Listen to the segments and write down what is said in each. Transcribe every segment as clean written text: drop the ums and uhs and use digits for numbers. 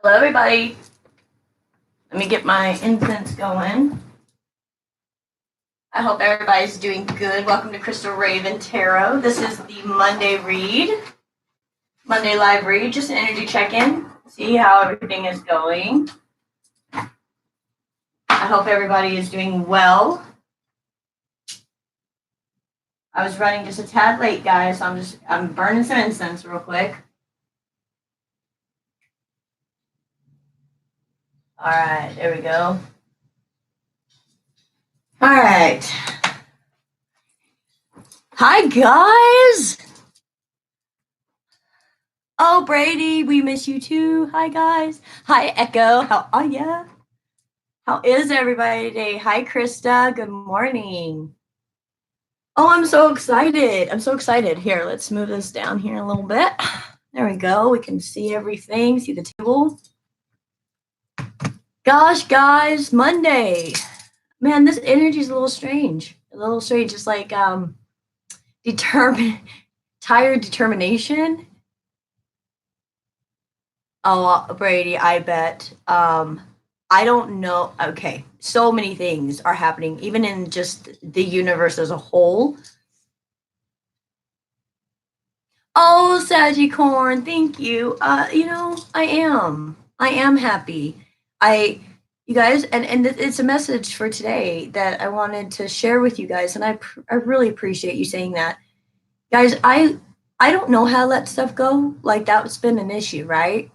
Hello, everybody. Let me get my incense going. I hope everybody's doing good. Welcome to Crystal Raven Tarot. This is the Monday read, Monday live read, just an energy check-in, see how everything is going. I hope everybody is doing well. I was running just a tad late, guys, so I'm burning some incense real quick. All right, there we go. All right. Hi, guys. Oh, Brady, we miss you too. Hi, guys. Hi, Echo. How are ya? How is everybody today? Hi, Krista. Good morning. Oh, I'm so excited. I'm so excited. Here, let's move this down here a little bit. There we go. We can see everything, see the table. Gosh, guys, Monday. Man, this energy is a little strange. A little strange. It's like tired determination. Oh, Brady, I bet. I don't know. Okay, so many things are happening, even in just the universe as a whole. Oh, Sagicorn, thank you. I am happy. You guys, and it's a message for today that I wanted to share with you guys, and I really appreciate you saying that, guys. I don't know how to let stuff go. Like that's been an issue, right?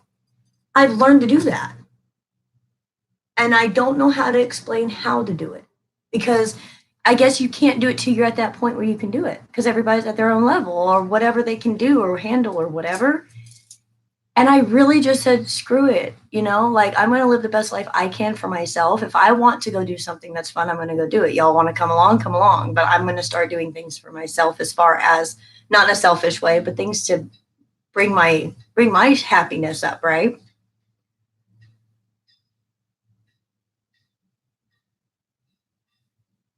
I've learned to do that, and I don't know how to explain how to do it because I guess you can't do it till you're at that point where you can do it because everybody's at their own level or whatever they can do or handle or whatever. And I really just said, screw it, like I'm going to live the best life I can for myself. If I want to go do something that's fun, I'm going to go do it. Y'all want to come along, but I'm going to start doing things for myself as far as not in a selfish way, but things to bring my happiness up, right?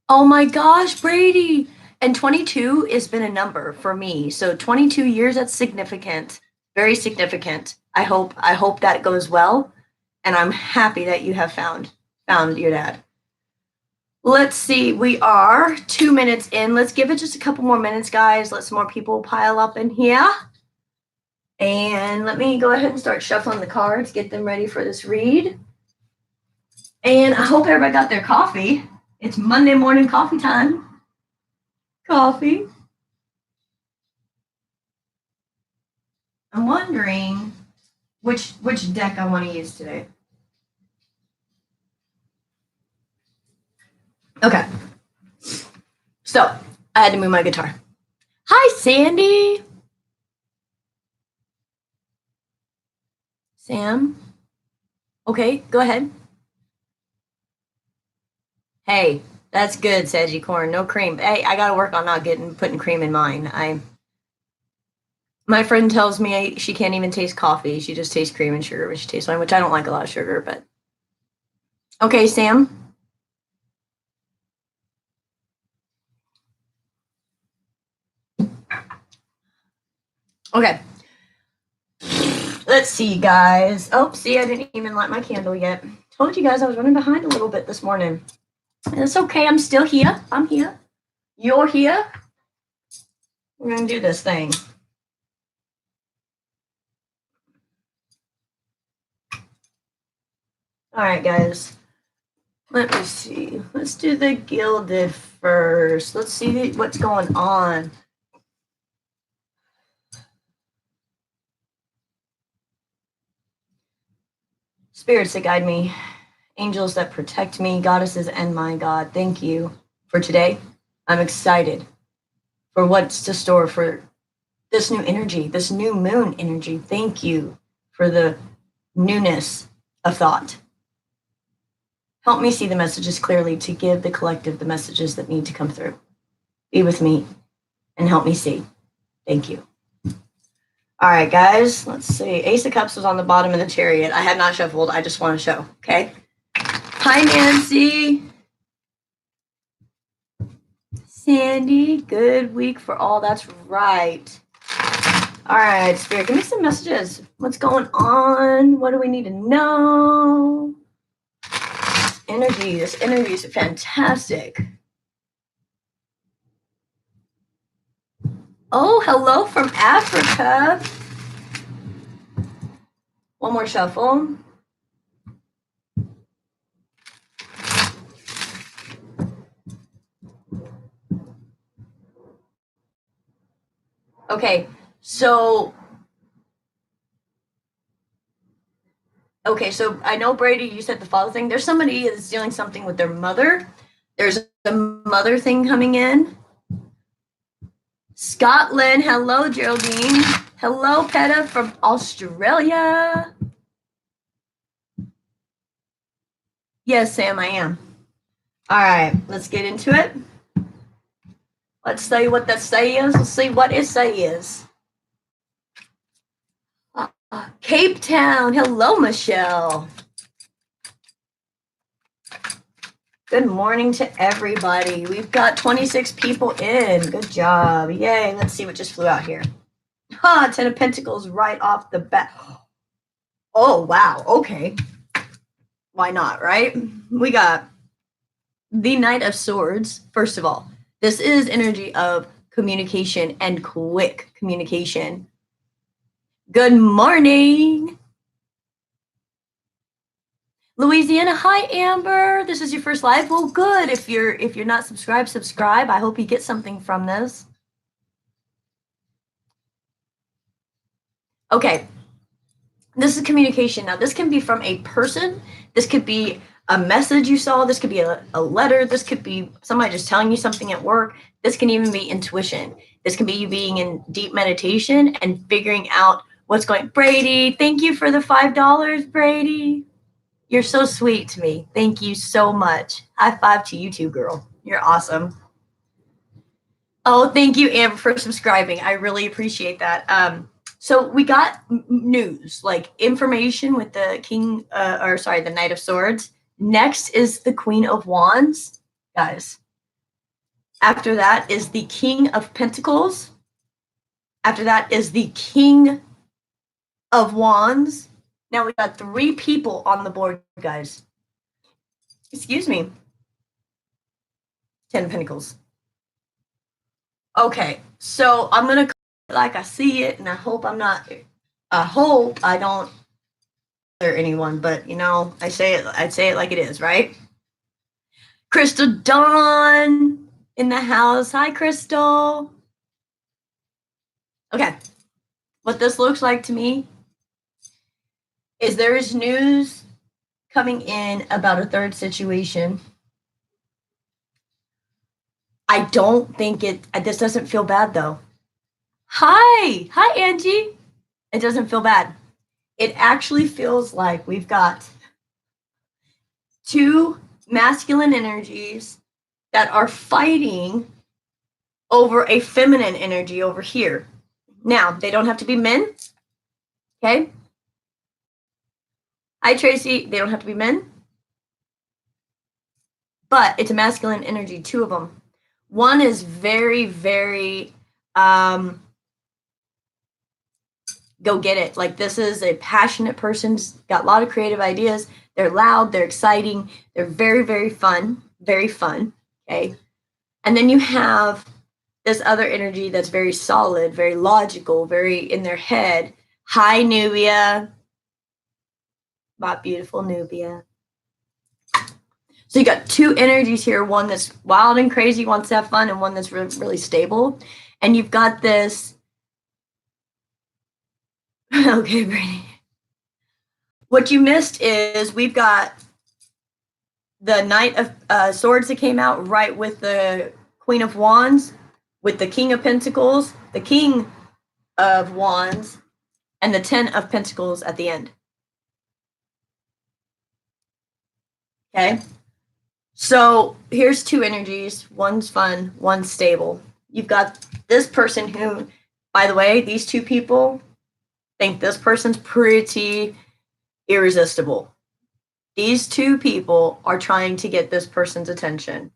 Oh my gosh, Brady. And 22 has been a number for me. So 22 years, that's significant. Very significant. I hope that goes well. And I'm happy that you have found your dad. Let's see. We are 2 minutes in. Let's give it just a couple more minutes, guys. Let some more people pile up in here. And let me go ahead and start shuffling the cards, get them ready for this read. And I hope everybody got their coffee. It's Monday morning coffee time. Coffee. I'm wondering which deck I want to use today. Okay. So I had to move my guitar. Hi, Sandy. Sam. Okay, go ahead. Hey, that's good, Sagicorn. No cream. Hey, I gotta work on not putting cream in mine. My friend tells me she can't even taste coffee. She just tastes cream and sugar when she tastes wine, which I don't like a lot of sugar, but okay, Sam. Okay. Let's see, guys. Oh, see, I didn't even light my candle yet. Told you guys I was running behind a little bit this morning. It's okay. I'm still here. I'm here. You're here. We're going to do this thing. All right, guys. Let me see. Let's do the gilded first. Let's see what's going on. Spirits that guide me, angels that protect me, goddesses and my God, thank you for today. I'm excited for what's to store for this new energy, this new moon energy. Thank you for the newness of thought. Help me see the messages clearly to give the collective the messages that need to come through. Be with me and help me see. Thank you. All right, guys, let's see. Ace of Cups was on the bottom of the Chariot. I had not shuffled. I just want to show, okay? Hi, Nancy. Sandy, good week for all. That's right. All right, Spirit, give me some messages. What's going on? What do we need to know? Energy. This energy is fantastic. Oh, hello from Africa. One more shuffle. Okay, so I know, Brady, you said the father thing. There's somebody that's doing something with their mother. There's a mother thing coming in. Scotland. Hello, Geraldine. Hello, Peta from Australia. Yes, Sam, I am. All right, let's get into it. Let's see what that say is. Let's see what it say is. Cape Town. Hello, Michelle. Good morning to everybody. We've got 26 people in. Good job. Yay. Let's see what just flew out here. 10 of Pentacles right off the bat. Oh, wow. Okay. Why not, right? We got the Knight of Swords. First of all, this is energy of communication and quick communication. Good morning. Louisiana. Hi, Amber. This is your first live. Well, good. If you're not subscribed, subscribe. I hope you get something from this. Okay. This is communication. Now, this can be from a person. This could be a message you saw. This could be a letter. This could be somebody just telling you something at work. This can even be intuition. This can be you being in deep meditation and figuring out what's going. Brady, thank you for the $5, Brady. You're so sweet to me. Thank you so much. High five to you too, girl. You're awesome. Oh, thank you, Amber, for subscribing. I really appreciate that. So we got news, like information with the the Knight of Swords. Next is the Queen of Wands, guys. After that is the King of Pentacles. After that is the King of Wands. Now we got 3 people on the board, guys. Excuse me. 10 of Pentacles. Okay, so I'm going to like I see it, and I hope I don't hurt anyone, but you know, I'd say it like it is, right? Crystal Dawn in the house. Hi, Crystal. Okay, what this looks like to me is there is news coming in about a third situation. I don't think this doesn't feel bad though. Hi, Angie. It doesn't feel bad. It actually feels like we've got 2 masculine energies that are fighting over a feminine energy over here. Now, they don't have to be men. Okay? Hi, Tracy. They don't have to be men. But it's a masculine energy, 2 of them. One is very, very go get it. Like, this is a passionate person, got a lot of creative ideas. They're loud, they're exciting, they're very, very fun, okay? And then you have this other energy that's very solid, very logical, very in their head. Hi, Nubia. My beautiful Nubia. So you got 2 energies here, one that's wild and crazy, wants to have fun, and one that's really stable. And you've got this. Okay, Brady. What you missed is we've got the Knight of Swords that came out right with the Queen of Wands, with the King of Pentacles, the King of Wands, and the 10 of Pentacles at the end. Okay? So here's 2 energies. One's fun, one's stable. You've got this person who, by the way, these 2 people think this person's pretty irresistible. These 2 people are trying to get this person's attention.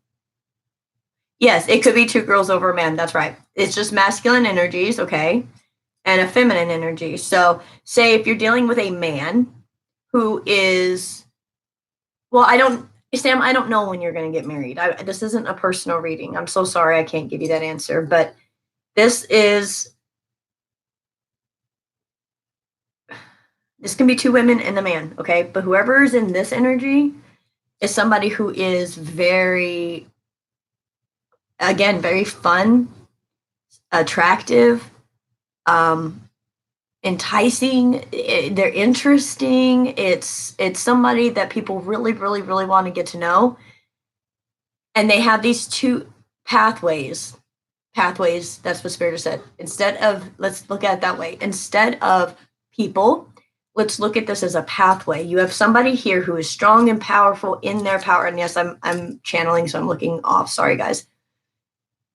Yes, it could be 2 girls over a man. That's right. It's just masculine energies, okay? and a feminine energy. So say if you're dealing with a man who is, well, Sam, I don't know when you're going to get married. This isn't a personal reading. I'm so sorry I can't give you that answer, but this can be two women and a man, okay? But whoever is in this energy is somebody who is very, again, very fun, attractive, enticing. They're interesting. It's somebody that people really, really, really want to get to know. And they have these two pathways. That's what Spirit said. Instead of, let's look at it that way. Instead of people, let's look at this as a pathway. You have somebody here who is strong and powerful in their power. And yes, I'm channeling, so I'm looking off. Sorry, guys.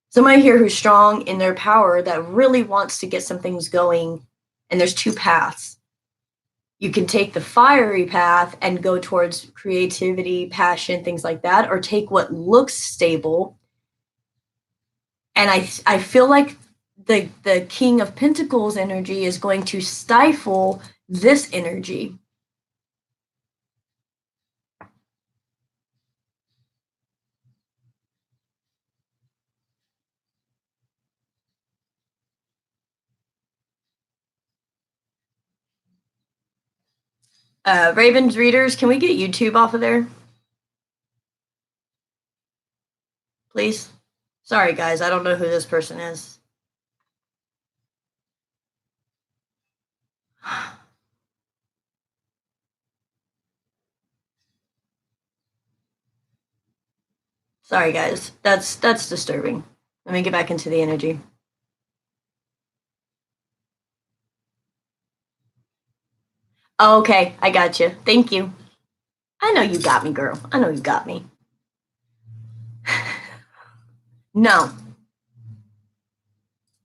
Somebody here who's strong in their power that really wants to get some things going. And there's two paths. You can take the fiery path and go towards creativity, passion, things like that, or take what looks stable. And I feel like the King of Pentacles energy is going to stifle this energy. Ravens readers, can we get YouTube off of there? Please? Sorry, guys, I don't know who this person is. Sorry, guys. That's disturbing. Let me get back into the energy. Oh, okay, I got you. Thank you. I know you got me, girl. I know you got me. No.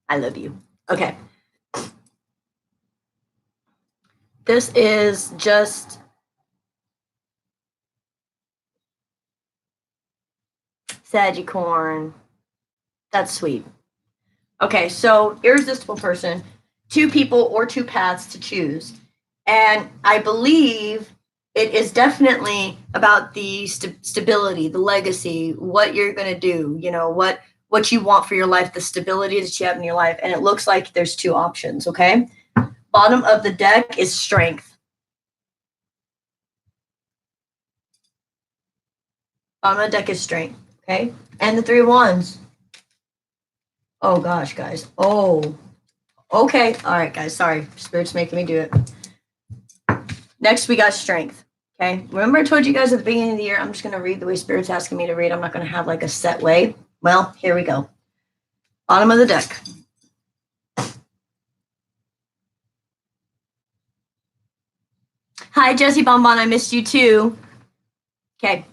I love you. Okay. This is just Sagicorn. That's sweet. Okay, so irresistible person, two people or two paths to choose. And I believe it is definitely about the stability, the legacy, what you're going to do, you know, what you want for your life, the stability that you have in your life. And it looks like there's two options, okay? Bottom of the deck is strength. Bottom of the deck is strength, okay? And the 3 of Wands. Oh, gosh, guys. Oh, okay. All right, guys. Sorry. Spirit's making me do it. Next, we got strength. Okay. Remember I told you guys at the beginning of the year, I'm just going to read the way Spirit's asking me to read. I'm not going to have like a set way. Well, here we go. Bottom of the deck. Hi, Jessie Bonbon. I missed you too. Okay.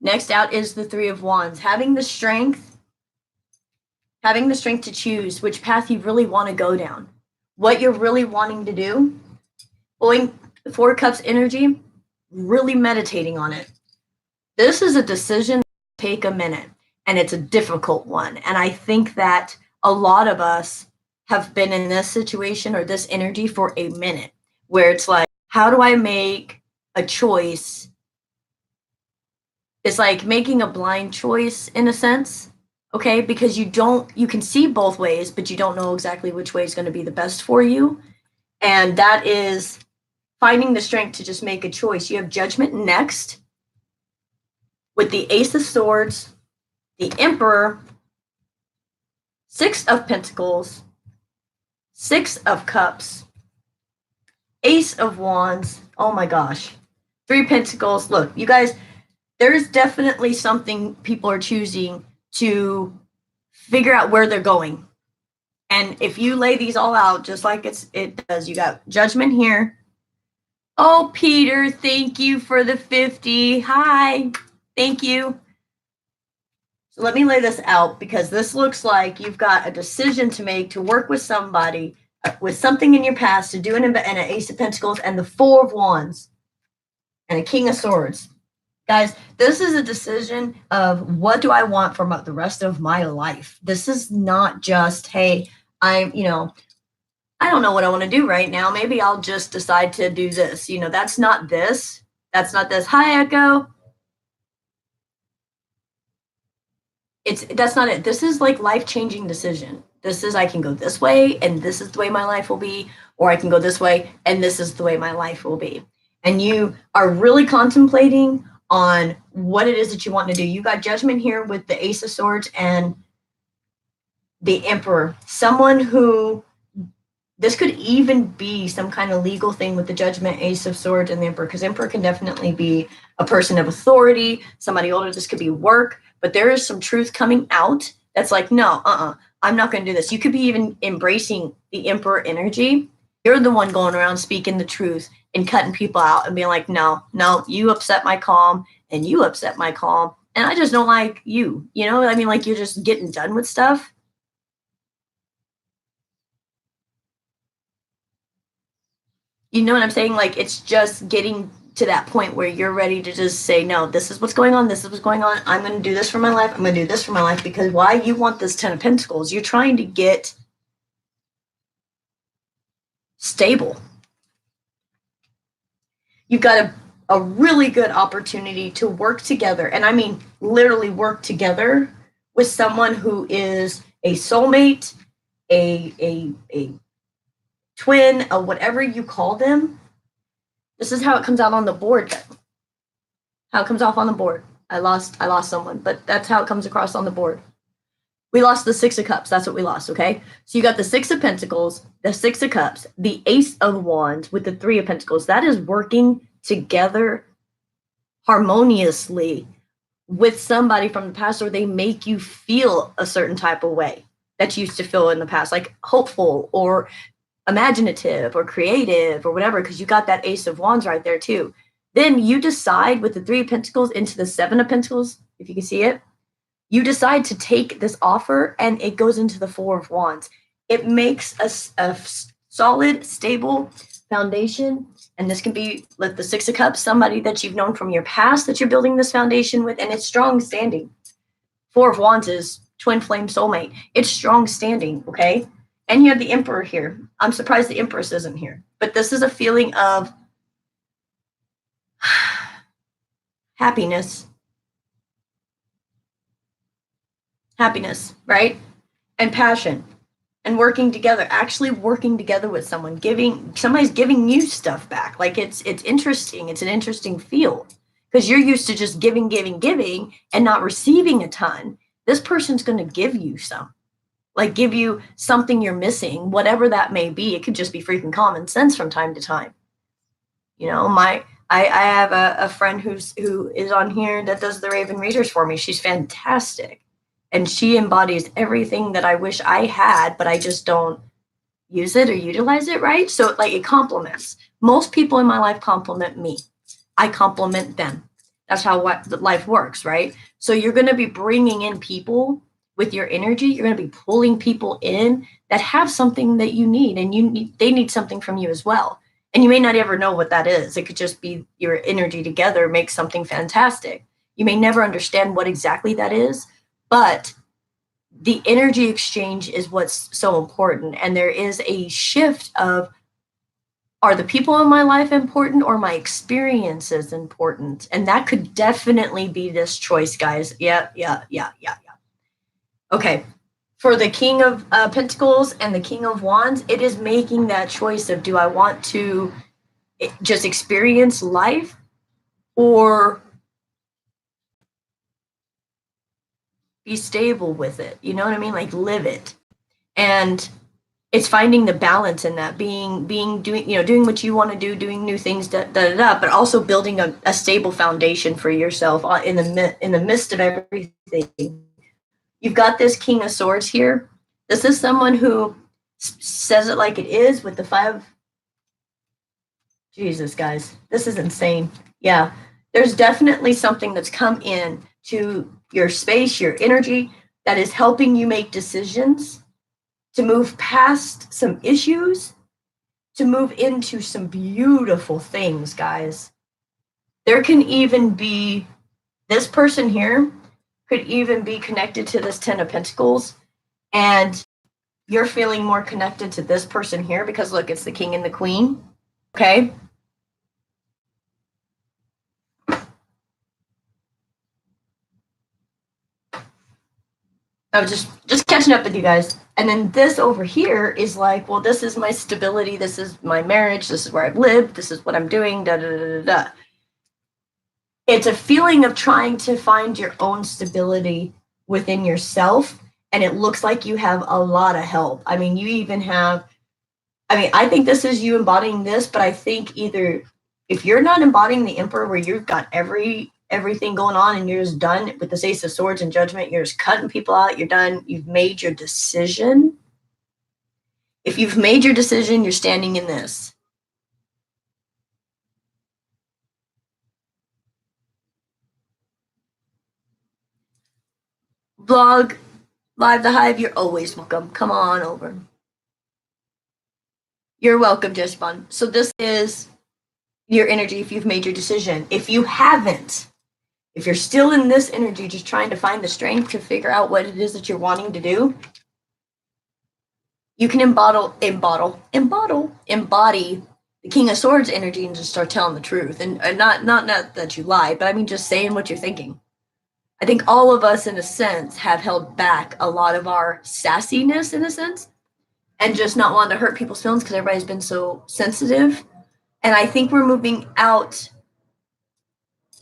Next out is the 3 of Wands. Having the strength to choose which path you really want to go down. What you're really wanting to do. Going 4 Cups energy, really meditating on it. This is a decision that will take a minute, and it's a difficult one. And I think that a lot of us have been in this situation or this energy for a minute, where it's like, how do I make a choice? It's like making a blind choice in a sense, okay? Because you can see both ways, but you don't know exactly which way is going to be the best for you. And that is finding the strength to just make a choice. You have Judgment next with the Ace of Swords, the Emperor, 6 of Pentacles, 6 of Cups, Ace of Wands. Oh my gosh. 3 Pentacles. Look, you guys, there's definitely something people are choosing to figure out where they're going. And if you lay these all out just like it does, you got Judgment here. Oh, Peter, thank you for the 50. Hi, thank you. So let me lay this out, because this looks like you've got a decision to make to work with somebody with something in your past to do an Ace of Pentacles and the 4 of Wands and a King of Swords. Guys, this is a decision of what do I want for the rest of my life. This is not just, hey, I'm, I don't know what I want to do right now. Maybe I'll just decide to do this. That's not this. That's not this. Hi, Echo. That's not it. This is like life-changing decision. This is I can go this way and this is the way my life will be, or I can go this way and this is the way my life will be. And you are really contemplating on what it is that you want to do. You got Judgment here with the Ace of Swords and the Emperor. Someone who this could even be some kind of legal thing with the Judgment, Ace of Swords, and the Emperor, because Emperor can definitely be a person of authority, somebody older. This could be work, but there is some truth coming out that's like, no, I'm not going to do this. You could be even embracing the Emperor energy. You're the one going around speaking the truth and cutting people out and being like, no, you upset my calm and you upset my calm. And I just don't like you. You know what I mean? Like you're just getting done with stuff. You know what I'm saying? Like it's just getting to that point where you're ready to just say, no, this is what's going on. This is what's going on. I'm going to do this for my life. I'm going to do this for my life. Because why you want this 10 of Pentacles? You're trying to get stable. You've got a really good opportunity to work together. And I mean, literally work together with someone who is a soulmate, a twin, or whatever you call them. This is how it comes out on the board. How it comes off on the board. I lost someone, but that's how it comes across on the board. We lost the Six of Cups. That's what we lost, okay? So you got the Six of Pentacles, the Six of Cups, the Ace of Wands with the Three of Pentacles. That is working together harmoniously with somebody from the past, or they make you feel a certain type of way that you used to feel in the past, like hopeful or imaginative or creative or whatever, because you got that Ace of Wands right there too. Then you decide with the Three of Pentacles into the Seven of Pentacles, if you can see it, you decide to take this offer and it goes into the Four of Wands. It makes a solid, stable foundation. And this can be like the Six of Cups, somebody that you've known from your past that you're building this foundation with, and it's strong standing. Four of Wands is twin flame soulmate. It's strong standing, okay? And you have the Emperor here. I'm surprised the Empress isn't here. But this is a feeling of happiness, right? And passion and working together, actually working together with someone, somebody's giving you stuff back. Like it's interesting. It's an interesting feel because you're used to just giving and not receiving a ton. This person's going to give you some, like give you something you're missing, whatever that may be. It could just be freaking common sense from time to time. You know, I have a friend who is on here that does the Raven readers for me. She's fantastic. And she embodies everything that I wish I had, but I just don't use it or utilize it right. So like it complements. Most people in my life compliment me. I compliment them. That's how life works, right? So you're going to be bringing in people with your energy. You're going to be pulling people in that have something that you need, and they need something from you as well. And you may not ever know what that is. It could just be your energy together makes something fantastic. You may never understand what exactly that is, but the energy exchange is what's so important. And there is a shift of, are the people in my life important or my experiences important? And that could definitely be this choice, guys. Yeah. Okay. For the King of Pentacles and the King of Wands, it is making that choice of, do I want to just experience life or be stable with it? You know what I mean? Like live it. And it's finding the balance in that, doing what you want to do, doing new things, but also building a stable foundation for yourself in the midst of everything. You've got this King of Swords here. This is someone who says it like it is with the Five. Jesus, guys, this is insane. Yeah, there's definitely something that's come in to your space, your energy, that is helping you make decisions to move past some issues, to move into some beautiful things, guys. There can even be, this person here could even be connected to this Ten of Pentacles, and you're feeling more connected to this person here because look, it's the king and the queen. Okay. I was just catching up with you guys. And then this over here is like, well, this is my stability. This is my marriage. This is where I've lived. This is what I'm doing. Da da da da da. It's a feeling of trying to find your own stability within yourself. And it looks like you have a lot of help. I mean, you even have, I mean, I think this is you embodying this, but I think either if you're not embodying the emperor where you've got everything going on and you're just done with this ace of swords and judgment, you're just cutting people out, you're done, you've made your decision. If you've made your decision, you're standing in this. Blog, Live the Hive, you're always welcome. Come on over. You're welcome, Jeshbon. So this is your energy if you've made your decision. If you haven't, if you're still in this energy, just trying to find the strength to figure out what it is that you're wanting to do, you can embody the King of Swords energy and just start telling the truth. And not that you lie, but I mean just saying what you're thinking. I think all of us, in a sense, have held back a lot of our sassiness, in a sense, and just not wanting to hurt people's feelings because everybody's been so sensitive. And I think we're moving out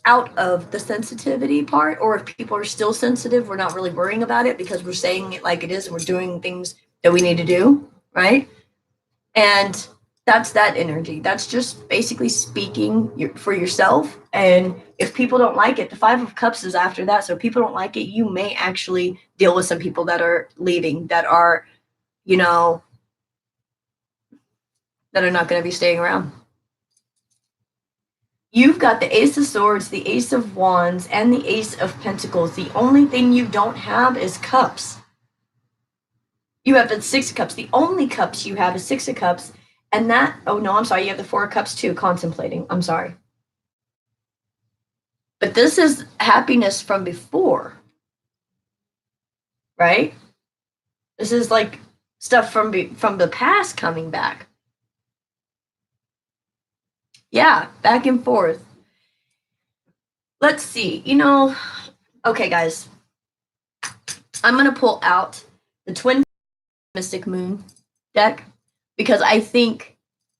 of the sensitivity part, or if people are still sensitive, we're not really worrying about it because we're saying it like it is and we're doing things that we need to do, right? And that's that energy. That's just basically speaking for yourself. And if people don't like it, the Five of Cups is after that. So if people don't like it, you may actually deal with some people that are leaving, that are, you know, that are not going to be staying around. You've got the Ace of Swords, the Ace of Wands, and the Ace of Pentacles. The only thing you don't have is Cups. You have the Six of Cups. The only cups you have is Six of Cups. And that, oh no, I'm sorry, you have the Four of Cups too, contemplating. I'm sorry. But this is happiness from before, right? This is like stuff from the past coming back. Yeah, back and forth. Let's see, okay, guys. I'm going to pull out the Twin Mystic Moon deck because I think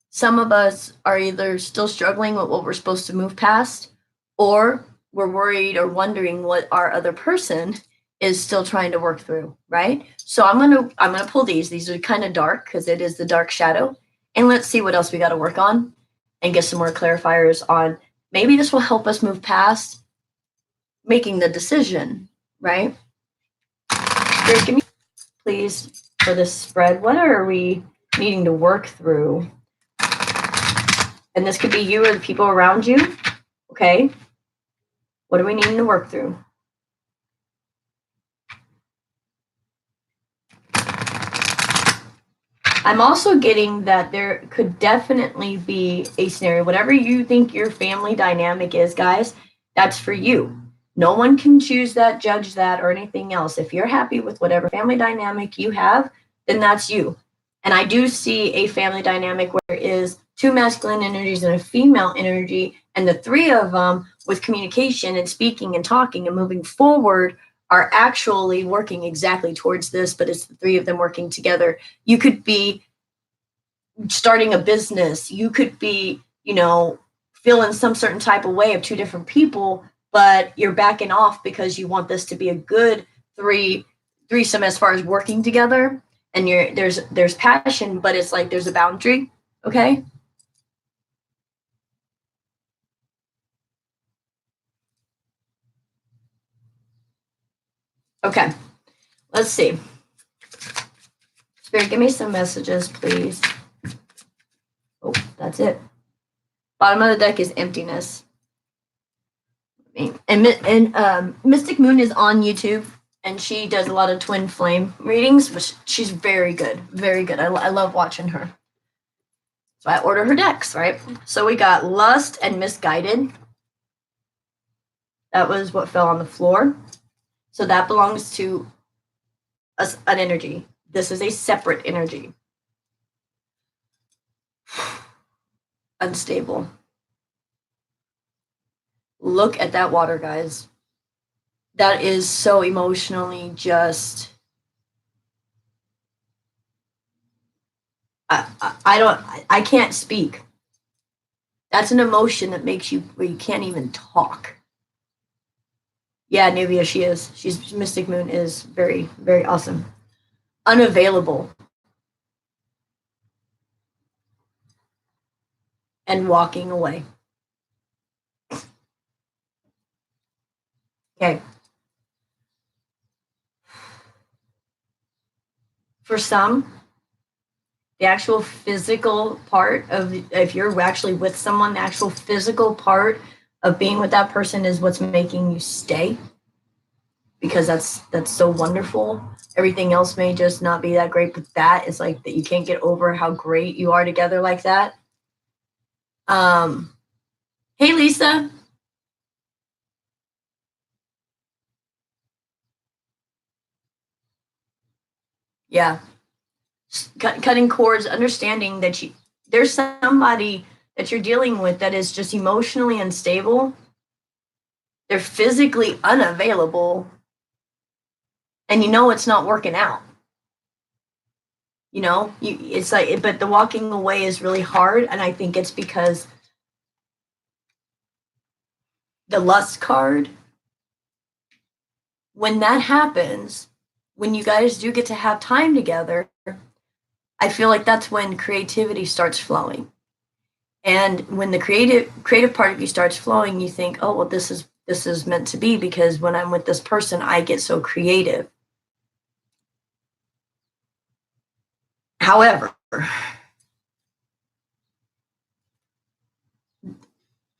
some of us are either still struggling with what we're supposed to move past, or we're worried or wondering what our other person is still trying to work through, right? So I'm gonna pull these. These are kind of dark because it is the dark shadow. And let's see what else we got to work on and get some more clarifiers on. Maybe this will help us move past making the decision, right? Spirit, give me, please, for this spread. What are we needing to work through? And this could be you or the people around you. Okay. What are we needing to work through? I'm also getting that there could definitely be a scenario, whatever you think your family dynamic is, guys, that's for you. No one can choose that, judge that, or anything else. If you're happy with whatever family dynamic you have, then that's you. And I do see a family dynamic where there is two masculine energies and a female energy, and the three of them with communication and speaking and talking and moving forward are actually working exactly towards this, but it's the three of them working together. You could be starting a business. You could be, feeling some certain type of way of two different people, but you're backing off because you want this to be a good threesome as far as working together. And there's passion, but it's like there's a boundary. Okay. Okay. Let's see. Spirit, give me some messages, please. Oh, that's it. Bottom of the deck is emptiness. And Mystic Moon is on YouTube, and she does a lot of twin flame readings, which she's very good, very good. I love watching her. So I order her decks, right? So we got Lust and Misguided. That was what fell on the floor. So that belongs to an energy. This is a separate energy. Unstable. Look at that water, guys. That is so emotionally just. I can't speak. That's an emotion that makes you where you can't even talk. Yeah, Nubia, she is. She's Mystic Moon is very, very awesome. Unavailable. And walking away. Okay. For some, the actual physical part of, if you're actually with someone, the actual physical part of being with that person is what's making you stay, because that's so wonderful. Everything else may just not be that great, but that is like that you can't get over how great you are together like that. Hey Lisa. Yeah. Cutting cords, understanding that there's somebody that you're dealing with that is just emotionally unstable. They're physically unavailable, and you know it's not working out. You know, it's like, but the walking away is really hard, and I think it's because the lust card, when that happens, when you guys do get to have time together, I feel like that's when creativity starts flowing. And when the creative part of you starts flowing, you think, oh well, this is meant to be, because when I'm with this person, I get so creative. However,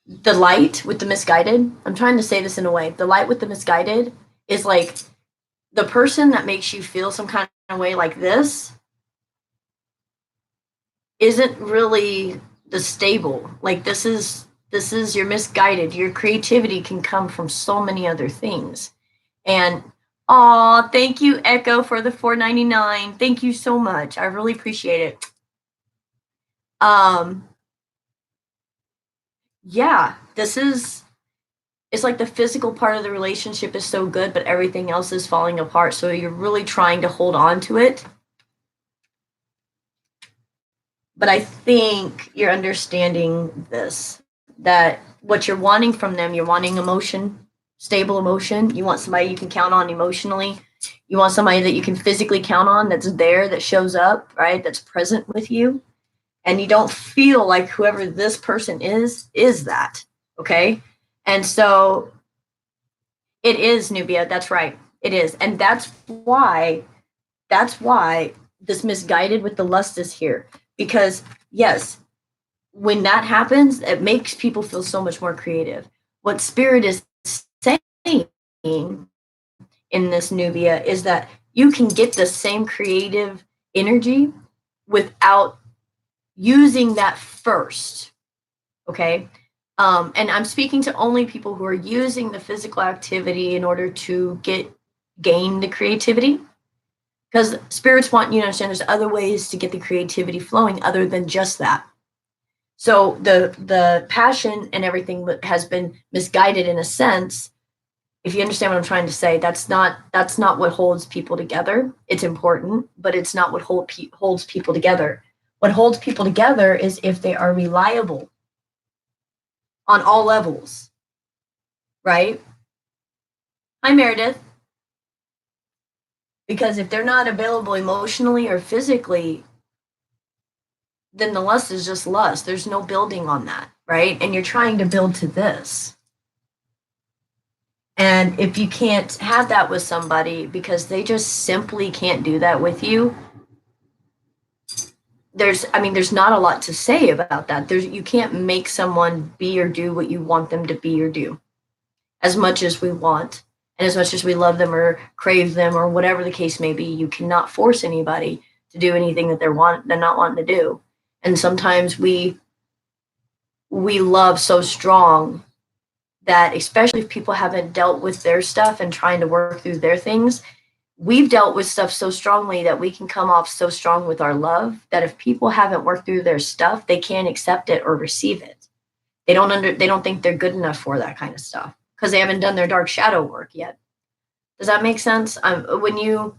the light with the misguided, I'm trying to say this in a way, the light with the misguided is like the person that makes you feel some kind of way like this isn't really the stable. Like this is your misguided. Your creativity can come from so many other things. And oh, thank you, Echo, for the $4.99. Thank you so much. I really appreciate it. Yeah, it's like the physical part of the relationship is so good, but everything else is falling apart. So you're really trying to hold on to it. But I think you're understanding this, that what you're wanting from them, you're wanting emotion, stable emotion. You want somebody you can count on emotionally. You want somebody that you can physically count on, that's there, that shows up, right? That's present with you. And you don't feel like whoever this person is that. Okay. And so it is, Nubia. That's right. It is. And that's why this misguided with the lust is here. Because yes, when that happens, it makes people feel so much more creative. What Spirit is saying in this Nubia is that you can get the same creative energy without using that first. Okay. And I'm speaking to only people who are using the physical activity in order to gain the creativity. Because spirits want you to understand there's other ways to get the creativity flowing other than just that. So the passion and everything has been misguided in a sense. If you understand what I'm trying to say, that's not what holds people together. It's important, but it's not what holds people together. What holds people together is if they are reliable on all levels, right? Hi, Meredith. Because if they're not available emotionally or physically, then the lust is just lust. There's no building on that, right? And you're trying to build to this. And if you can't have that with somebody because they just simply can't do that with you, there's not a lot to say about that. You can't make someone be or do what you want them to be or do. As much as we want and as much as we love them or crave them or whatever the case may be, you cannot force anybody to do anything that they're not wanting to do. And sometimes we love so strong that, especially if people haven't dealt with their stuff and trying to work through their things, we've dealt with stuff so strongly that we can come off so strong with our love that if people haven't worked through their stuff, they can't accept it or receive it. They don't think they're good enough for that kind of stuff because they haven't done their dark shadow work yet. Does that make sense? When you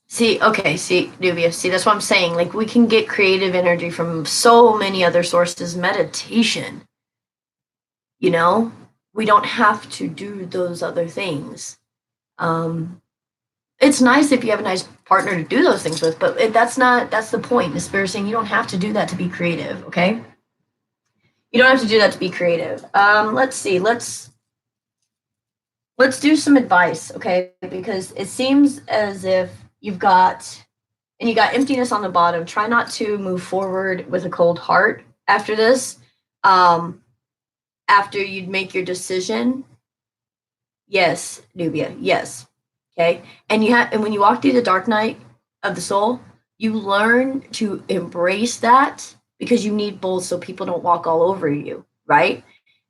see, okay, see, Nubia, see, that's what I'm saying. Like, we can get creative energy from so many other sources. Meditation, you know, we don't have to do those other things. It's nice if you have a nice partner to do those things with, but that's the point. The spirit saying you don't have to do that to be creative, okay? You don't have to do that to be creative. Let's see, let's do some advice, okay? Because it seems as if you got emptiness on the bottom. Try not to move forward with a cold heart after this. After you'd make your decision. Yes, Nubia, yes. Okay. And when you walk through the dark night of the soul, you learn to embrace that because you need both so people don't walk all over you, right?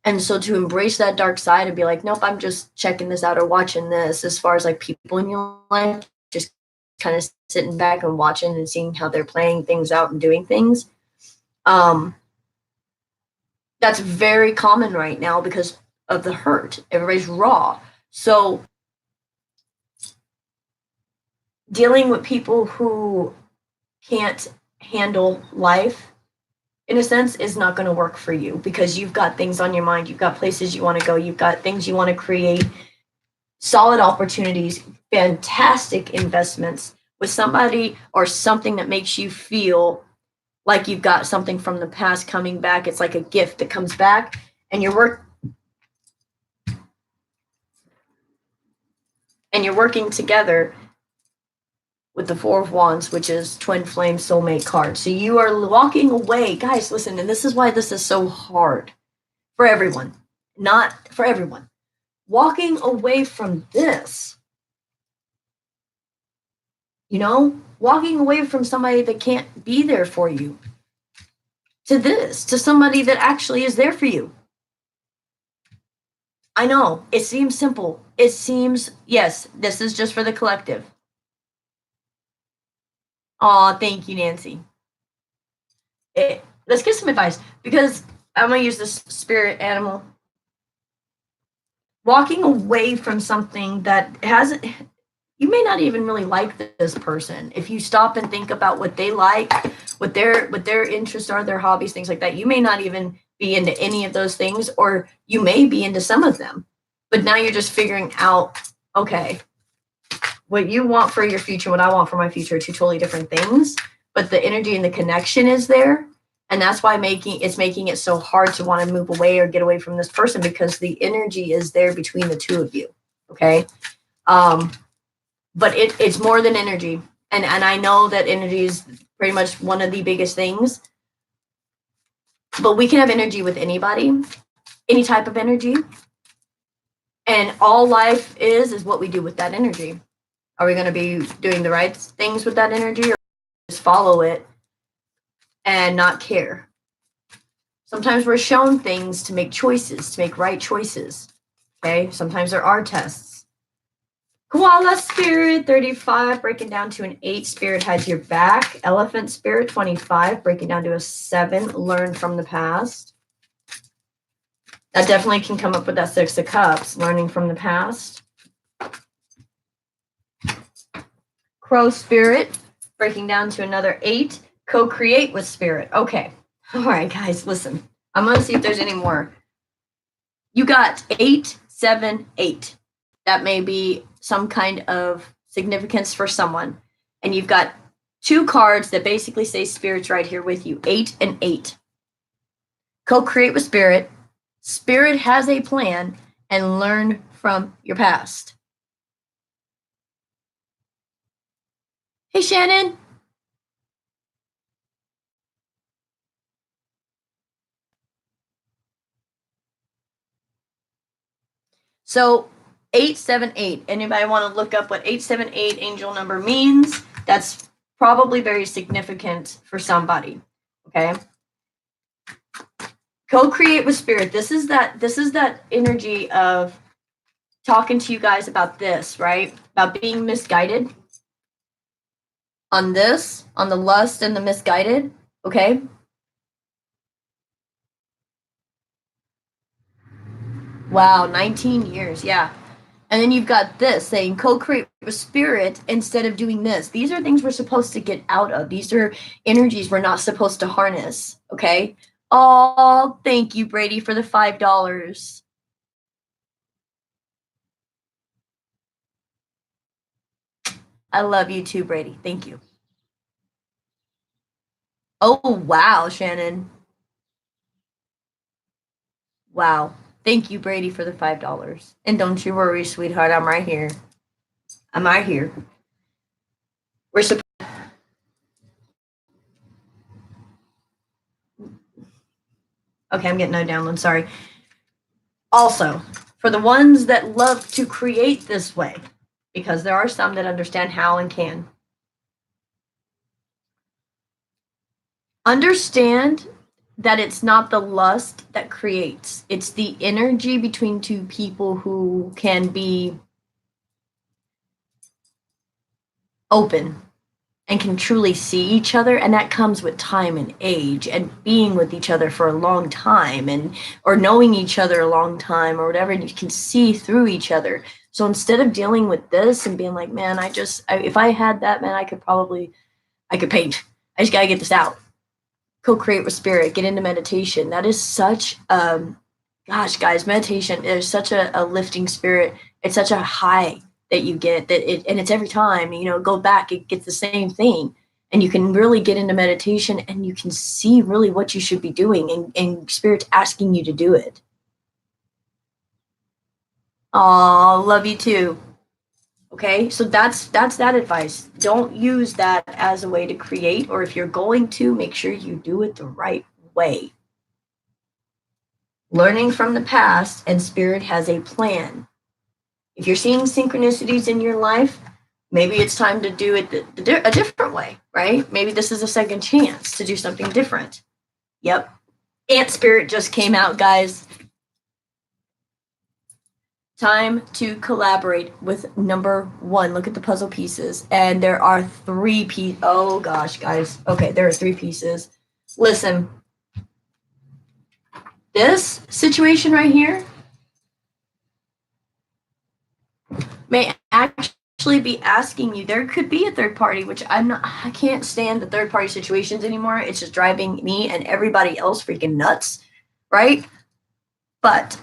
And so to embrace that dark side and be like, nope, I'm just checking this out or watching this, as far as like people in your life, just kind of sitting back and watching and seeing how they're playing things out and doing things. That's very common right now because of the hurt. Everybody's raw. So dealing with people who can't handle life, in a sense, is not going to work for you because you've got things on your mind. You've got places you want to go. You've got things you want to create, solid opportunities, fantastic investments with somebody or something that makes you feel like you've got something from the past coming back. It's like a gift that comes back, and you're working together with the Four of Wands, which is Twin Flame Soulmate card. So you are walking away. Guys, listen, and this is why this is so hard for everyone. Not for everyone. Walking away from this, walking away from somebody that can't be there for you, to somebody that actually is there for you. I know, it seems simple. It seems, yes, this is just for the collective. Aw, thank you, Nancy. Let's get some advice because I'm going to use this spirit animal. Walking away from something that hasn't, you may not even really like this person. If you stop and think about what they like, what their interests are, their hobbies, things like that, you may not even be into any of those things, or you may be into some of them. But now you're just figuring out, okay, what you want for your future, what I want for my future are two totally different things. But the energy and the connection is there. And that's why making it so hard to want to move away or get away from this person, because the energy is there between the two of you. Okay. But it's more than energy. And I know that energy is pretty much one of the biggest things. But we can have energy with anybody, any type of energy. And all life is what we do with that energy. Are we going to be doing the right things with that energy, or just follow it and not care? Sometimes we're shown things to make choices, to make right choices. Okay. Sometimes there are tests. Koala spirit 35, breaking down to an 8. Spirit has your back. Elephant spirit 25, breaking down to a 7. Learn from the past. That definitely can come up with that 6 of Cups, learning from the past. Crow spirit, breaking down to another 8. Co-create with spirit. Okay. All right, guys, listen. I'm going to see if there's any more. You got 8, 7, 8. That may be some kind of significance for someone. And you've got 2 cards that basically say spirit's right here with you. 8 and 8. Co-create with spirit. Spirit has a plan, and learn from your past. Hey, Shannon. So 878. Anybody want to look up what 878 angel number means? That's probably very significant for somebody. Okay. Co-create with spirit. This is that energy of talking to you guys about this, right? About being misguided on this, on the lust and the misguided, okay? Wow, 19 years, yeah. And then you've got this saying co-create with spirit instead of doing this. These are things we're supposed to get out of. These are energies we're not supposed to harness, okay? Oh, thank you, Brady, for the $5. I love you too, Brady. Thank you. Oh, wow, Shannon. Wow. Thank you, Brady, for the $5. And don't you worry, sweetheart. I'm right here. I'm right here. We're supposed. Okay, I'm getting no download. Sorry. Also, for the ones that love to create this way, because there are some that understand how and can. Understand that it's not the lust that creates, it's the energy between two people who can be open and can truly see each other, and that comes with time and age and being with each other for a long time, and or knowing each other a long time or whatever, and you can see through each other. So instead of dealing with this and being like, man, if I had that, man, I could paint. I just got to get this out. Co-create with spirit, get into meditation. That is such gosh, guys, meditation is such a lifting spirit. It's such a high that you get, and it's every time, go back, it gets the same thing. And you can really get into meditation and you can see really what you should be doing, and spirit's asking you to do it. Oh, love you too. Okay, so that's that advice. Don't use that as a way to create, or if you're going to, make sure you do it the right way. Learning from the past, and spirit has a plan. If you're seeing synchronicities in your life, maybe it's time to do it a different way, right? Maybe this is a second chance to do something different. Yep. Ant spirit just came out, guys. Time to collaborate with number one. Look at the puzzle pieces. And there are 3 pieces. Oh, gosh, guys. Okay, there are 3 pieces. Listen. This situation right here may actually be asking you. There could be a third party, which I can't stand the third party situations anymore. It's just driving me and everybody else freaking nuts, right? But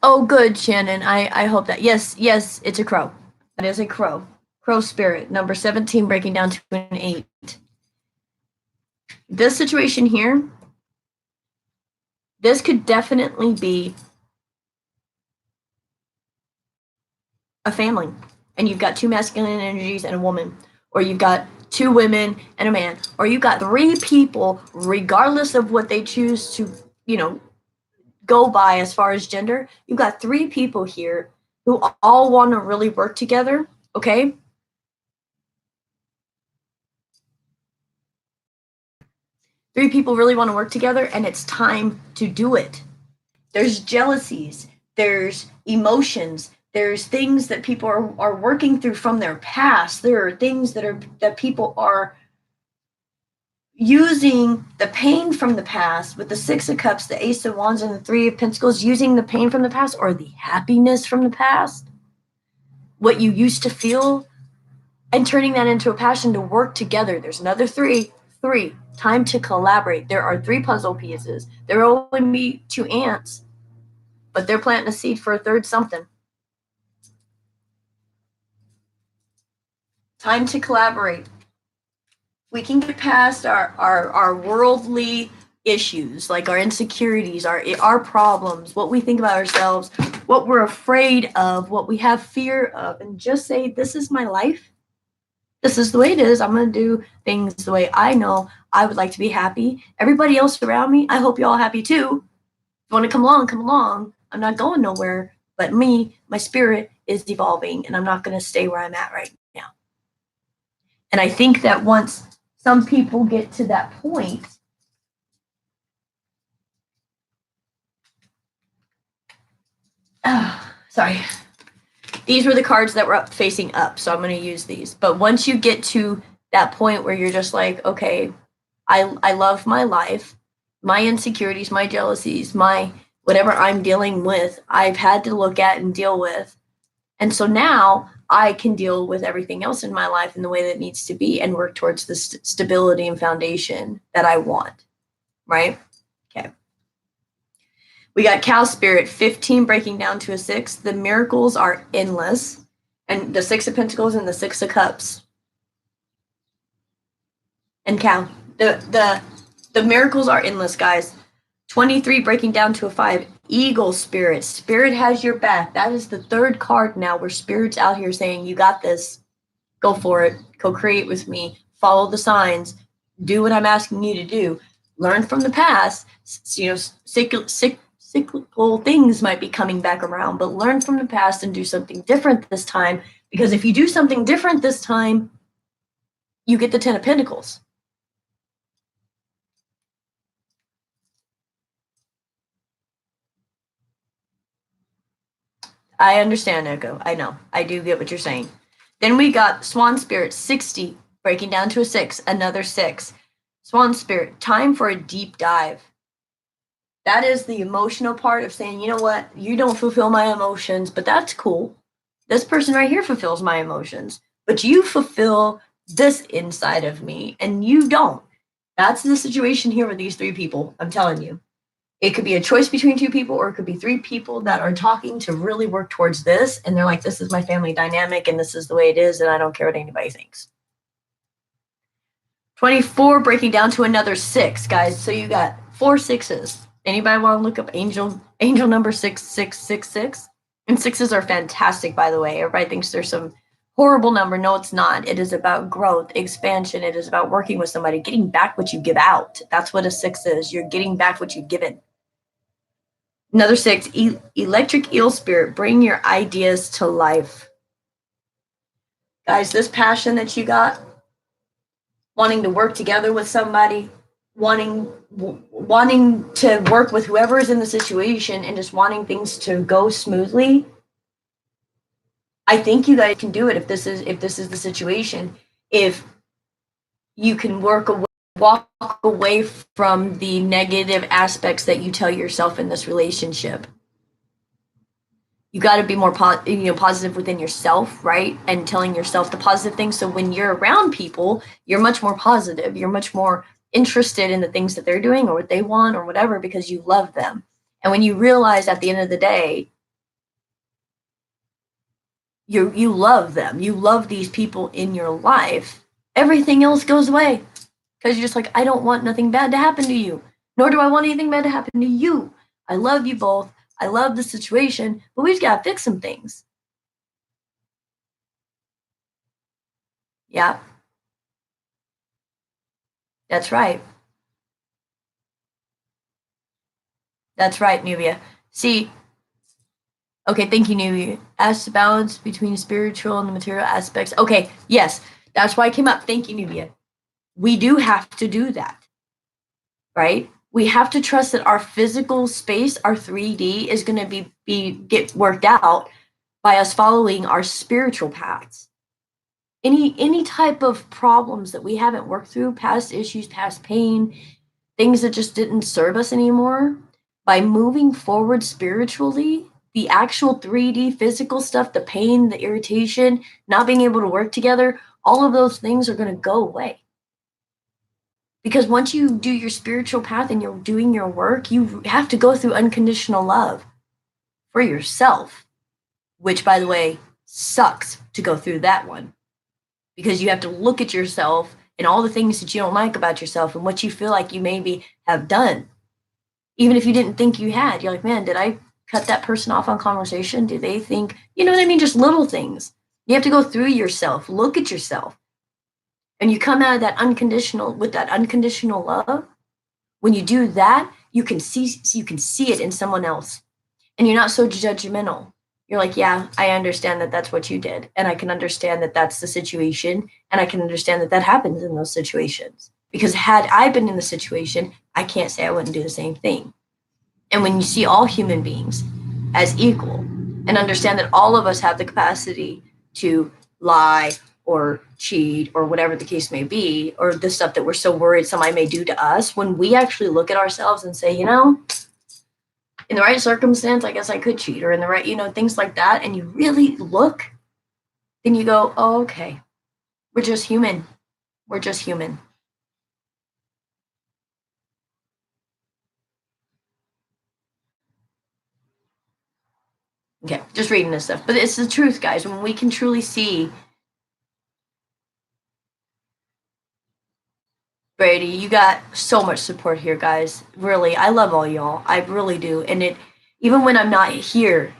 oh, good, Shannon. I hope that. Yes, it's a crow. That is a crow. Crow spirit, number 17, breaking down to an 8. This situation here, this could definitely be a family. And you've got 2 masculine energies and a woman. Or you've got 2 women and a man. Or you've got 3 people, regardless of what they choose to, go by as far as gender. You've got 3 people here who all want to really work together, okay? Three people really want to work together, and it's time to do it. There's jealousies, there's emotions, there's things that people are working through from their past. There are things that people are using the pain from the past with the 6 of Cups, the Ace of Wands, and the 3 of Pentacles, using the pain from the past or the happiness from the past, what you used to feel, and turning that into a passion to work together. There's another 3. Time to collaborate. There are 3 puzzle pieces. There will only be 2 ants, but they're planting a seed for a third something. Time to collaborate. We can get past our worldly issues, like our insecurities, our problems, what we think about ourselves, what we're afraid of, what we have fear of, and just say, this is my life. This is the way it is. I'm going to do things the way I know I would like to be happy. Everybody else around me, I hope you're all happy too. If you want to come along, come along. I'm not going nowhere, but my spirit is evolving, and I'm not going to stay where I'm at right now. And I think that once some people get to that point. Sorry. These were the cards that were facing up, so I'm going to use these. But once you get to that point where you're just like, okay, I love my life, my insecurities, my jealousies, my whatever I'm dealing with, I've had to look at and deal with. And so now I can deal with everything else in my life in the way that it needs to be and work towards the stability and foundation that I want, right? Okay. We got Cow Spirit, 15 breaking down to a 6. The miracles are endless. And the 6 of Pentacles and the 6 of Cups. And Cow. The miracles are endless, guys. 23 breaking down to a 5. Eagle Spirit. Spirit has your back. That is the third card now where Spirit's out here saying, you got this. Go for it. Co-create with me. Follow the signs. Do what I'm asking you to do. Learn from the past. You know, cyclical things might be coming back around, but learn from the past and do something different this time, because if you do something different this time, you get the 10 of Pentacles. I understand, Echo. I know. I do get what you're saying. Then we got Swan Spirit, 60, breaking down to a 6, another 6. Swan Spirit, time for a deep dive. That is the emotional part of saying, you know what, you don't fulfill my emotions, but that's cool. This person right here fulfills my emotions, but you fulfill this inside of me and you don't. That's the situation here with these 3 people. I'm telling you. It could be a choice between 2 people, or it could be 3 people that are talking to really work towards this. And they're like, this is my family dynamic and this is the way it is. And I don't care what anybody thinks. 24 breaking down to another 6, guys. So you got 4 6s. Anybody want to look up angel number 6666? And 6s are fantastic, by the way. Everybody thinks there's some horrible number. No, it's not. It is about growth, expansion. It is about working with somebody, getting back what you give out. That's what a 6 is. You're getting back what you've given. Another 6, electric eel spirit. Bring your ideas to life. Guys, this passion that you got, wanting to work together with somebody, wanting to work with whoever is in the situation and just wanting things to go smoothly. I think you guys can do it if this is the situation. If you can walk away from the negative aspects that you tell yourself in this relationship. You got to be more positive within yourself, right? And telling yourself the positive things. So when you're around people, you're much more positive. You're much more interested in the things that they're doing or what they want or whatever, because you love them. And when you realize at the end of the day, you love them, you love these people in your life, everything else goes away, because you're just like, I don't want nothing bad to happen to you, nor do I want anything bad to happen to you. I love you both. I love the situation, but we just got to fix some things. Yeah. That's right. That's right, Nubia. See, okay, thank you, Nubia. Ask the balance between spiritual and the material aspects. Okay, yes, that's why I came up. Thank you, Nubia. We do have to do that, right? We have to trust that our physical space, our 3D, is going to get worked out by us following our spiritual paths. Any type of problems that we haven't worked through, past issues, past pain, things that just didn't serve us anymore, by moving forward spiritually, the actual 3D physical stuff, the pain, the irritation, not being able to work together, all of those things are going to go away. Because once you do your spiritual path and you're doing your work, you have to go through unconditional love for yourself, which, by the way, sucks to go through that one, because you have to look at yourself and all the things that you don't like about yourself and what you feel like you maybe have done. Even if you didn't think you had, you're like, man, did I cut that person off on conversation? Do they think, you know what I mean? Just little things. You have to go through yourself, look at yourself. And you come out of that with that unconditional love. When you do that, you can see it in someone else. And you're not so judgmental. you're like, yeah, I understand that that's what you did. And I can understand that that's the situation. And I can understand that that happens in those situations. Because had I been in the situation, I can't say I wouldn't do the same thing. And when you see all human beings as equal and understand that all of us have the capacity to lie or cheat or whatever the case may be, or the stuff that we're so worried somebody may do to us, when we actually look at ourselves and say, you know, in the right circumstance, I guess I could cheat, or in the right, you know, things like that, and you really look, then you go, oh, okay, we're just human. We're just human. Okay, just reading this stuff. But it's the truth, guys. When we can truly see, Brady, you got so much support here, guys. Really, I love all y'all. I really do. And it, even when I'm not here,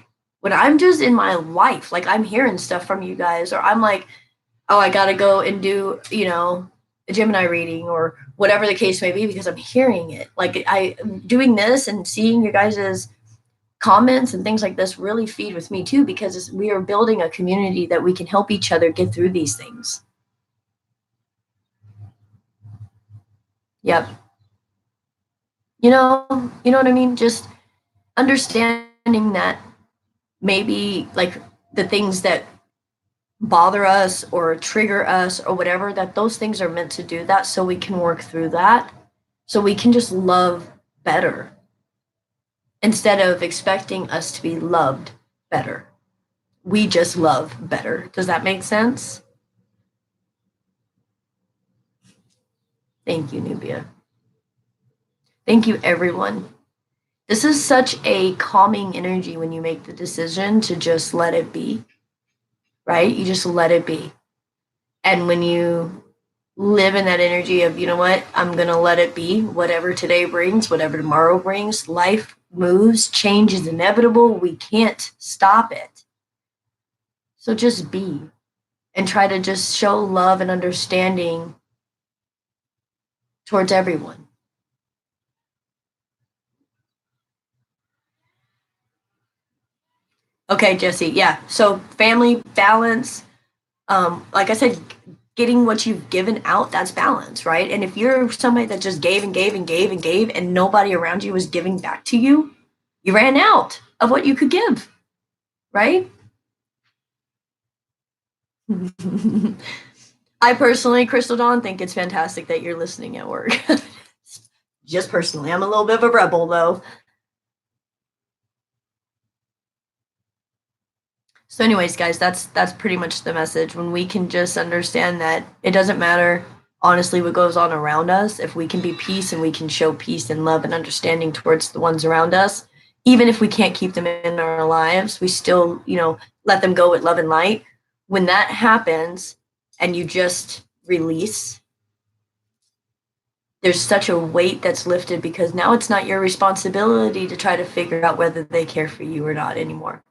when I'm just in my life, like I'm hearing stuff from you guys, or I'm like, oh, I gotta go and do, you know, a Gemini reading or whatever the case may be, because I'm hearing it. Like I doing this and seeing you guys' comments and things like this really feed with me too, because we are building a community that we can help each other get through these things. Yep. You know what I mean? Just understanding that maybe like the things that bother us or trigger us or whatever, that those things are meant to do that so we can work through that, so we can just love better instead of expecting us to be loved better. We just love better. Does that make sense? Thank you, Nubia. Thank you, everyone. This is such a calming energy when you make the decision to just let it be, right? You just let it be. And when you live in that energy of, you know what, I'm going to let it be, whatever today brings, whatever tomorrow brings, life moves, change is inevitable. We can't stop it. So just be and try to just show love and understanding towards everyone. Okay, Jesse. Yeah. So family balance, like I said, getting what you've given out, that's balance, right? And if you're somebody that just gave and gave and gave and gave and nobody around you was giving back to you, you ran out of what you could give, right? I personally, Crystal Dawn, think it's fantastic that you're listening at work. Just personally, I'm a little bit of a rebel though. So, anyways, guys, that's pretty much the message. When we can just understand that it doesn't matter, honestly, what goes on around us, if we can be peace and we can show peace and love and understanding towards the ones around us, even if we can't keep them in our lives, we still, you know, let them go with love and light. When that happens and you just release, there's such a weight that's lifted, because now it's not your responsibility to try to figure out whether they care for you or not anymore.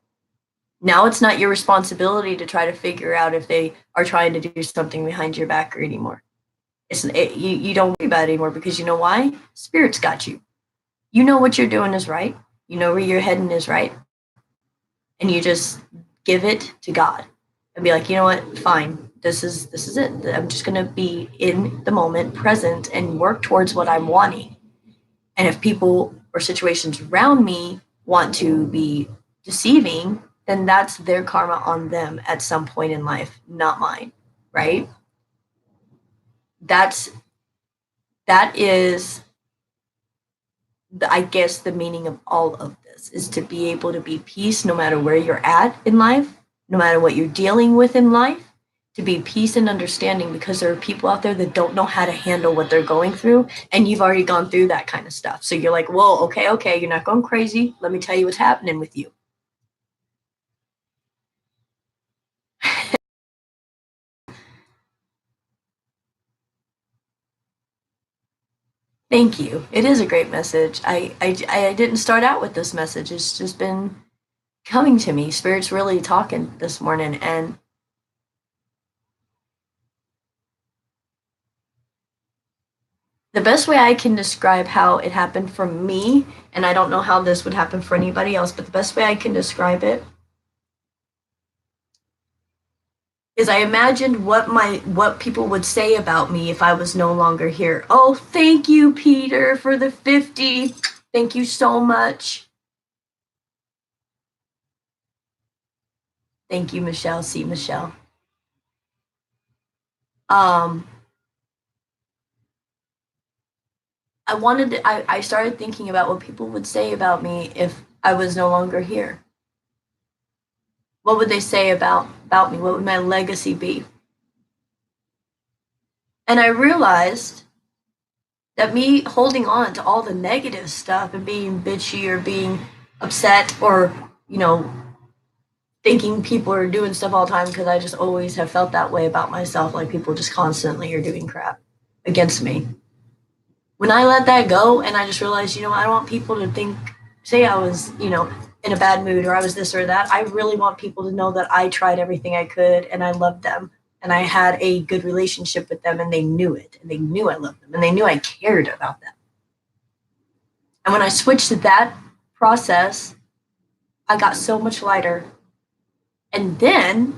Now it's not your responsibility to try to figure out if they are trying to do something behind your back or anymore. You don't worry about it anymore, because you know why? Spirit's got you. You know what you're doing is right. You know where you're heading is right. And you just give it to God and be like, you know what? Fine. This is it. I'm just gonna be in the moment, present, and work towards what I'm wanting. And if people or situations around me want to be deceiving, then that's their karma on them at some point in life, not mine, right? That's that is I guess the meaning of all of this is to be able to be peace no matter where you're at in life, no matter what you're dealing with in life, to be peace and understanding, because there are people out there that don't know how to handle what they're going through, and you've already gone through that kind of stuff. So you're like, whoa, okay, you're not going crazy. Let me tell you what's happening with you. Thank you. It is a great message. I didn't start out with this message. It's just been coming to me. Spirit's really talking this morning. And the best way I can describe how it happened for me, and I don't know how this would happen for anybody else, but the best way I can describe it is I imagined what people would say about me if I was no longer here. Oh, thank you, Peter, for the 50. Thank you so much. Thank you, Michelle. See, Michelle. Um, I started thinking about what people would say about me if I was no longer here. What would they say about me? What would my legacy be? And I realized that me holding on to all the negative stuff and being bitchy or being upset or, you know, thinking people are doing stuff all the time, because I just always have felt that way about myself, like people just constantly are doing crap against me. When I let that go and I just realized, I don't want people to say I was, in a bad mood or I was this or that. I really want people to know that I tried everything I could and I loved them and I had a good relationship with them and they knew it and they knew I loved them and they knew I cared about them. And when I switched to that process, I got so much lighter. And then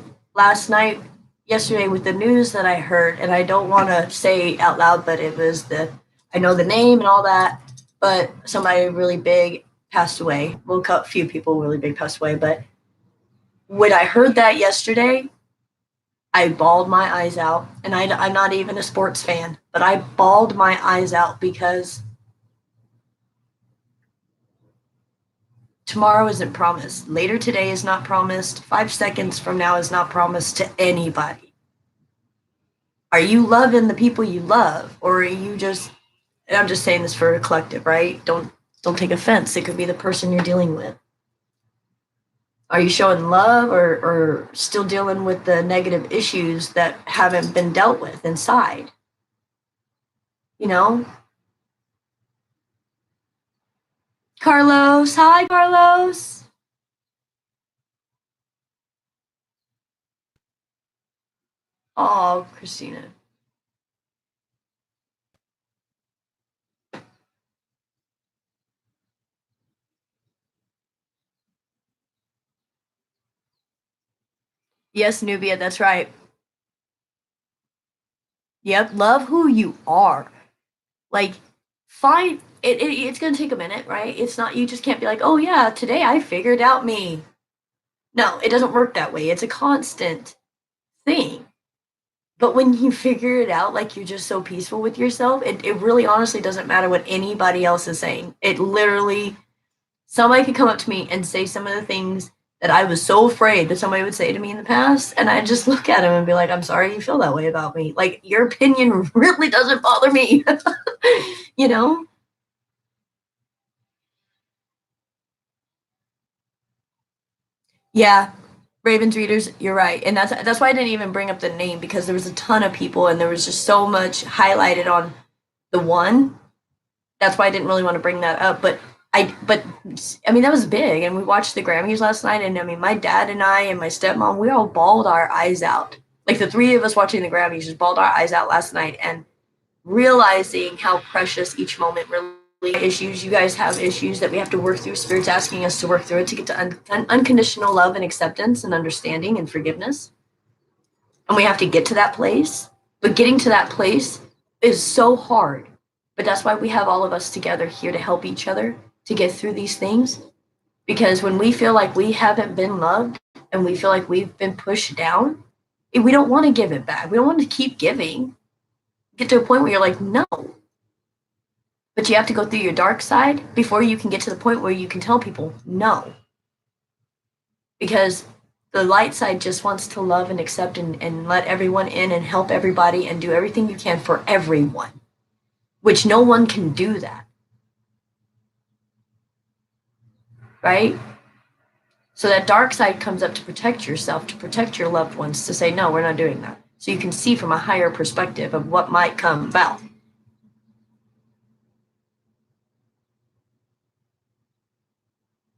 yesterday, with the news that I heard, and I don't want to say out loud, but I know the name and all that, but somebody really big passed away. Well, a few people really big passed away. But when I heard that yesterday, I bawled my eyes out. And I'm not even a sports fan, but I bawled my eyes out because tomorrow isn't promised. Later today is not promised. 5 seconds from now is not promised to anybody. Are you loving the people you love, or are you just? And I'm just saying this for a collective, right? Don't take offense. It could be the person you're dealing with. Are you showing love, or still dealing with the negative issues that haven't been dealt with inside? You know, Carlos. Hi, Carlos. Oh, Christina. Yes, Nubia, that's right. Yep, love who you are. Like, find it's gonna take a minute, right? It's not, you just can't be like, oh yeah, today I figured out me. No, it doesn't work that way. It's a constant thing. But when you figure it out, like, you're just so peaceful with yourself, it really honestly doesn't matter what anybody else is saying. It literally, somebody could come up to me and say some of the things that I was so afraid that somebody would say to me in the past, and I just look at him and be like, I'm sorry you feel that way about me. Like, your opinion really doesn't bother me. you know? Yeah, Ravens readers, you're right, and that's why I didn't even bring up the name, because there was a ton of people, and there was just so much highlighted on the one. That's why I didn't really want to bring that up. But I mean, that was big, and we watched the Grammys last night, and I mean, my dad and I and my stepmom, we all bawled our eyes out. Like, the three of us watching the Grammys just bawled our eyes out last night, and realizing how precious each moment really issues. You guys have issues that we have to work through. Spirit's asking us to work through it to get to unconditional love and acceptance and understanding and forgiveness. And we have to get to that place. But getting to that place is so hard. But that's why we have all of us together here to help each other to get through these things. Because when we feel like we haven't been loved and we feel like we've been pushed down, we don't want to give it back. We don't want to keep giving. Get to a point where you're like, no. But you have to go through your dark side before you can get to the point where you can tell people no. Because the light side just wants to love and accept and let everyone in and help everybody and do everything you can for everyone, which no one can do that. Right? So that dark side comes up to protect yourself, to protect your loved ones, to say, no, we're not doing that. So you can see from a higher perspective of what might come about.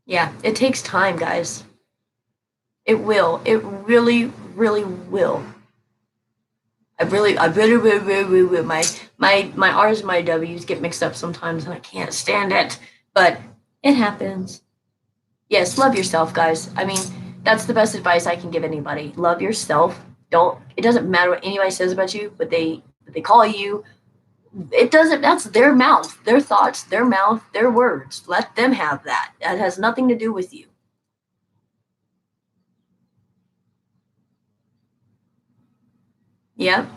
Yeah, it takes time, guys. It will. It really, really will. I really, my R's and my W's get mixed up sometimes, and I can't stand it. But it happens. Yes, love yourself, guys. I mean, that's the best advice I can give anybody. Love yourself. It doesn't matter what anybody says about you, but they call you. It doesn't, that's their mouth, their thoughts, their mouth, their words. Let them have that. That has nothing to do with you. Yep.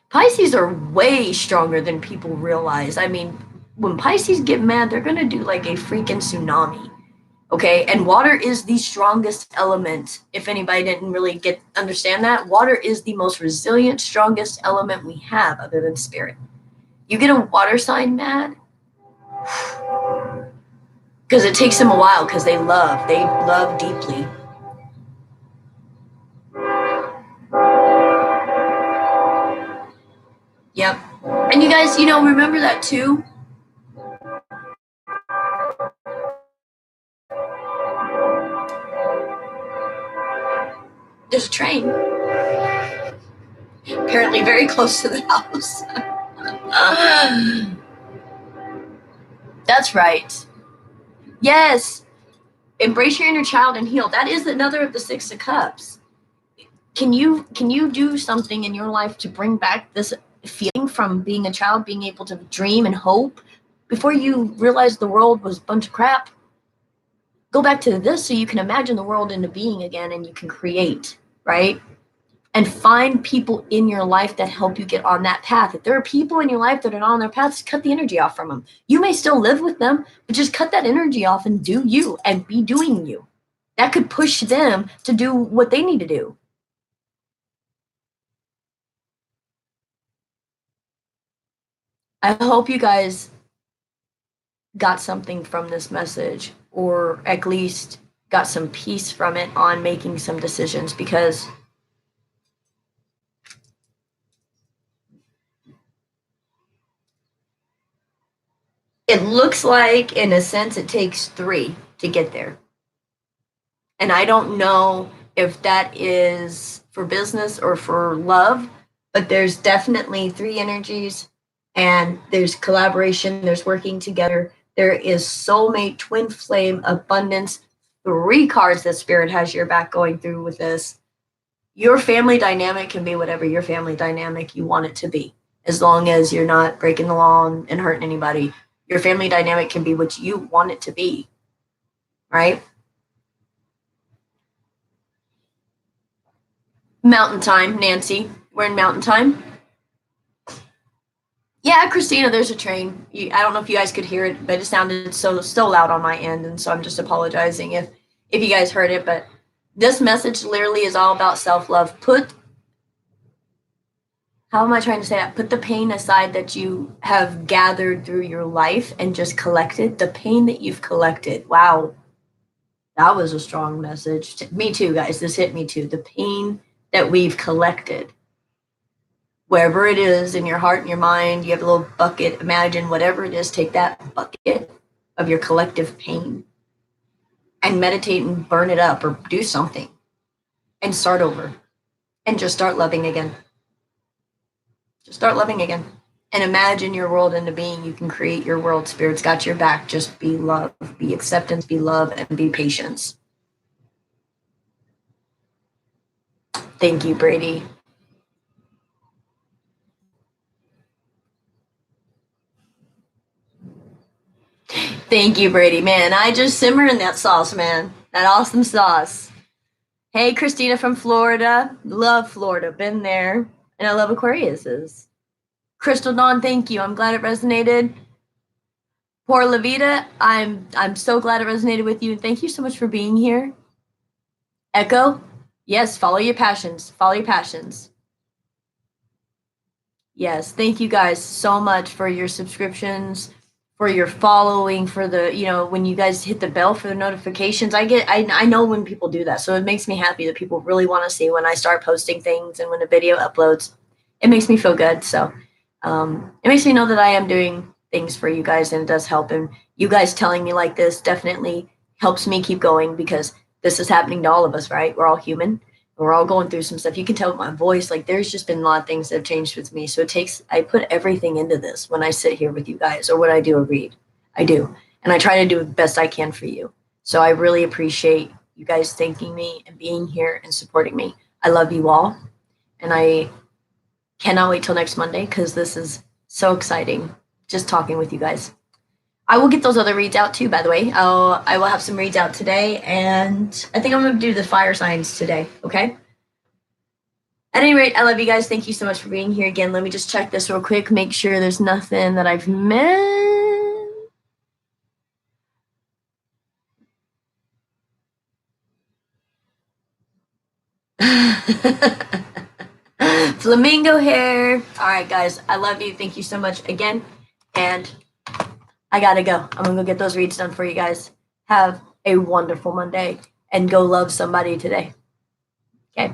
Pisces are way stronger than people realize. I mean, when Pisces get mad, they're going to do like a freaking tsunami. Okay? And water is the strongest element. If anybody didn't really understand that, water is the most resilient, strongest element we have other than spirit. You get a water sign mad, because it takes them a while, because they love deeply. Yep. And you guys, remember that too. There's a train. Apparently very close to the house. That's right. Yes. Embrace your inner child and heal. That is another of the Six of Cups. Can you do something in your life to bring back this feeling from being a child, being able to dream and hope before you realize the world was a bunch of crap? Go back to this so you can imagine the world into being again, and you can create, right? And find people in your life that help you get on that path. If there are people in your life that are not on their path, just cut the energy off from them. You may still live with them, but just cut that energy off and do you and be doing you. That could push them to do what they need to do. I hope you guys got something from this message, or at least got some peace from it on making some decisions, because it looks like, in a sense, it takes 3 to get there. And I don't know if that is for business or for love, but there's definitely 3 energies, and there's collaboration, there's working together, there is soulmate, twin flame, abundance, 3 cards that Spirit has your back going through with this. Your family dynamic can be whatever your family dynamic you want it to be, as long as you're not breaking the law and hurting anybody. Your family dynamic can be what you want it to be, right? Mountain time, Nancy. We're in mountain time. Yeah, Christina, there's a train. I don't know if you guys could hear it, but it sounded so loud on my end, and so I'm just apologizing if you guys heard it. But this message literally is all about self-love. How am I trying to say that? Put the pain aside that you have gathered through your life and just collected. The pain that you've collected. Wow. That was a strong message. Me too, guys. This hit me too. The pain that we've collected. Wherever it is in your heart and your mind, you have a little bucket. Imagine whatever it is, take that bucket of your collective pain and meditate and burn it up, or do something and start over and just start loving again. Just start loving again and imagine your world into being. You can create your world. Spirit's got your back. Just be love, be acceptance, be love, and be patience. Thank you, Brady. Thank you, Brady. Man, I just simmer in that sauce, man. That awesome sauce. Hey, Christina from Florida. Love Florida. Been there. And I love Aquariuses. Crystal Dawn, thank you. I'm glad it resonated. Poor Levita, I'm so glad it resonated with you. Thank you so much for being here. Echo, yes, follow your passions. Follow your passions. Yes, thank you guys so much for your subscriptions, for your following, for the, when you guys hit the bell for the notifications. I know when people do that. So it makes me happy that people really want to see when I start posting things and when a video uploads. It makes me feel good. So it makes me know that I am doing things for you guys, and it does help. And you guys telling me like this definitely helps me keep going, because this is happening to all of us, right? We're all human. We're all going through some stuff. You can tell with my voice, like there's just been a lot of things that have changed with me. So I put everything into this when I sit here with you guys, or when I do a read. I do. And I try to do the best I can for you. So I really appreciate you guys thanking me and being here and supporting me. I love you all. And I cannot wait till next Monday because this is so exciting just talking with you guys. I will get those other reads out too, by the way. I will have some reads out today, and I think I'm going to do the fire signs today, okay? At any rate, I love you guys. Thank you so much for being here again. Let me just check this real quick, make sure there's nothing that I've missed. Flamingo hair. All right, guys, I love you. Thank you so much again. And I gotta go. I'm gonna go get those reads done for you guys. Have a wonderful Monday and go love somebody today. Okay.